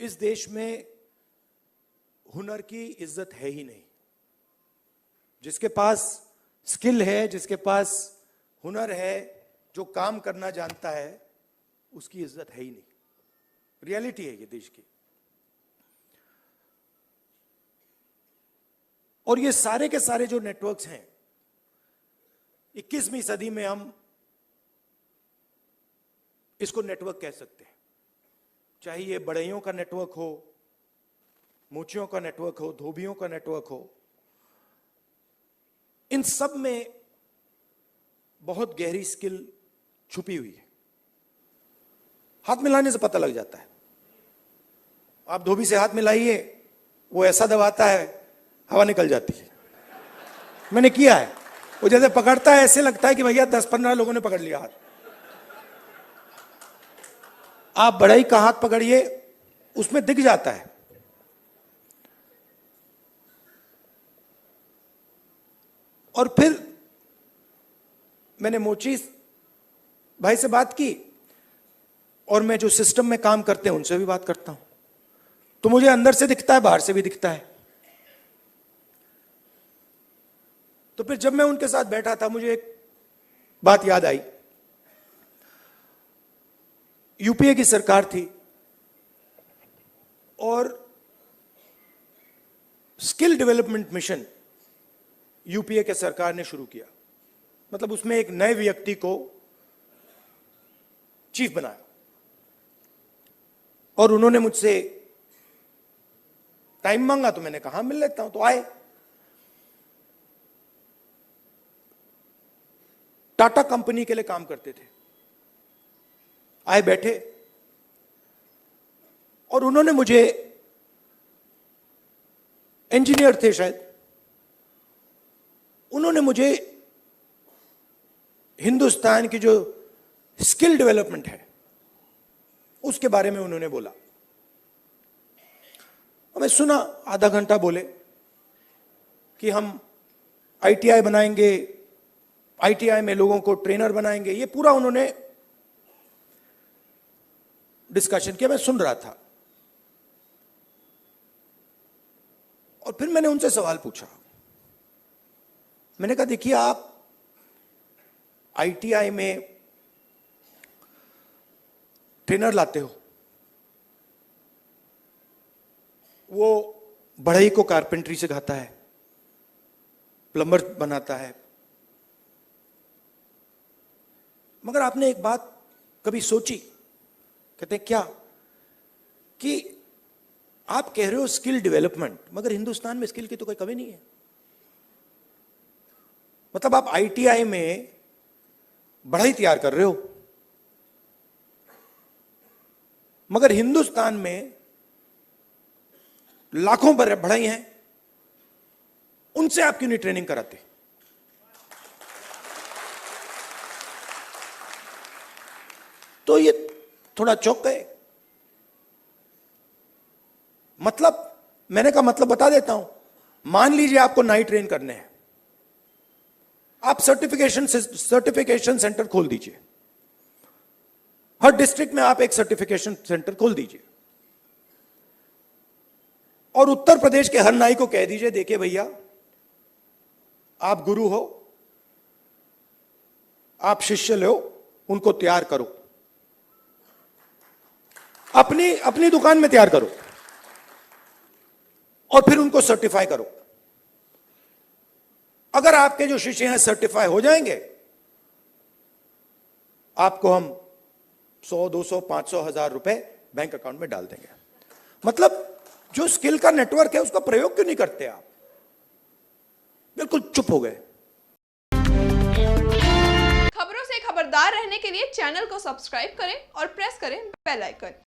इस देश में हुनर की इज्जत है ही नहीं। जिसके पास स्किल है, जिसके पास हुनर है, जो काम करना जानता है, उसकी इज्जत है ही नहीं। रियलिटी है ये देश की। और ये सारे के सारे जो नेटवर्क्स हैं, 21वीं सदी में हम इसको नेटवर्क कह सकते हैं। चाहे ये बढ़इयों का नेटवर्क हो, मोचियों का नेटवर्क हो, धोबियों का नेटवर्क हो, इन सब में बहुत गहरी स्किल छुपी हुई है। हाथ मिलाने से पता लग जाता है। आप धोबी से हाथ मिलाइए, वो ऐसा दबाता है, हवा निकल जाती है। मैंने किया है। वो जैसे पकड़ता है, ऐसे लगता है कि भैया 10-15 लोगों ने पकड़ लिया हाथ। आप बढ़ई का हाथ पकड़िए, उसमें दिख जाता है। और फिर मैंने मोची भाई से बात की, और मैं जो सिस्टम में काम करते हैं उनसे भी बात करता हूं, तो मुझे अंदर से दिखता है, बाहर से भी दिखता है। तो फिर जब मैं उनके साथ बैठा था, मुझे एक बात याद आई। यूपीए की सरकार थी और स्किल डेवलपमेंट मिशन यूपीए के सरकार ने शुरू किया। मतलब उसमें एक नए व्यक्ति को चीफ बनाया, और उन्होंने मुझसे टाइम मांगा, तो मैंने कहा मिल लेता हूं। तो आए। टाटा कंपनी के लिए काम करते थे। आए, बैठे, और उन्होंने मुझे, इंजीनियर थे शायद, उन्होंने मुझे हिंदुस्तान की जो स्किल डेवलपमेंट है उसके बारे में उन्होंने बोला। मैं सुना, आधा घंटा बोले कि हम आईटीआई बनाएंगे, आईटीआई में लोगों को ट्रेनर बनाएंगे। ये पूरा उन्होंने डिस्कशन किया। मैं सुन रहा था, और फिर मैंने उनसे सवाल पूछा। मैंने कहा, देखिए, आप आईटीआई में ट्रेनर लाते हो, वो बढ़ई को कारपेंट्री सिखाता है, प्लम्बर बनाता है, मगर आपने एक बात कभी सोची? कहते हैं क्या? कि आप कह रहे हो स्किल डेवलपमेंट, मगर हिंदुस्तान में स्किल की तो कोई कमी नहीं है। मतलब आप आईटीआई में बढ़ई तैयार कर रहे हो, मगर हिंदुस्तान में लाखों बढ़ई हैं, उनसे आप क्यों नहीं ट्रेनिंग कराते? तो ये थोड़ा चौंक गए। मतलब, मैंने कहा मतलब बता देता हूं। मान लीजिए आपको नाई ट्रेन करने हैं, आप सर्टिफिकेशन सेंटर खोल दीजिए। हर डिस्ट्रिक्ट में आप एक सर्टिफिकेशन सेंटर खोल दीजिए, और उत्तर प्रदेश के हर नाई को कह दीजिए, देखिए भैया, आप गुरु हो, आप शिष्य लो, उनको तैयार करो, अपनी दुकान में तैयार करो, और फिर उनको सर्टिफाई करो। अगर आपके जो शिष्य हैं सर्टिफाई हो जाएंगे, आपको हम 100, 200, 500, 1000 रुपए बैंक अकाउंट में डाल देंगे। मतलब जो स्किल का नेटवर्क है उसका प्रयोग क्यों नहीं करते आप? बिल्कुल चुप हो गए। खबरों से खबरदार रहने के लिए चैनल को सब्सक्राइब करें और प्रेस करें बेल आइकन।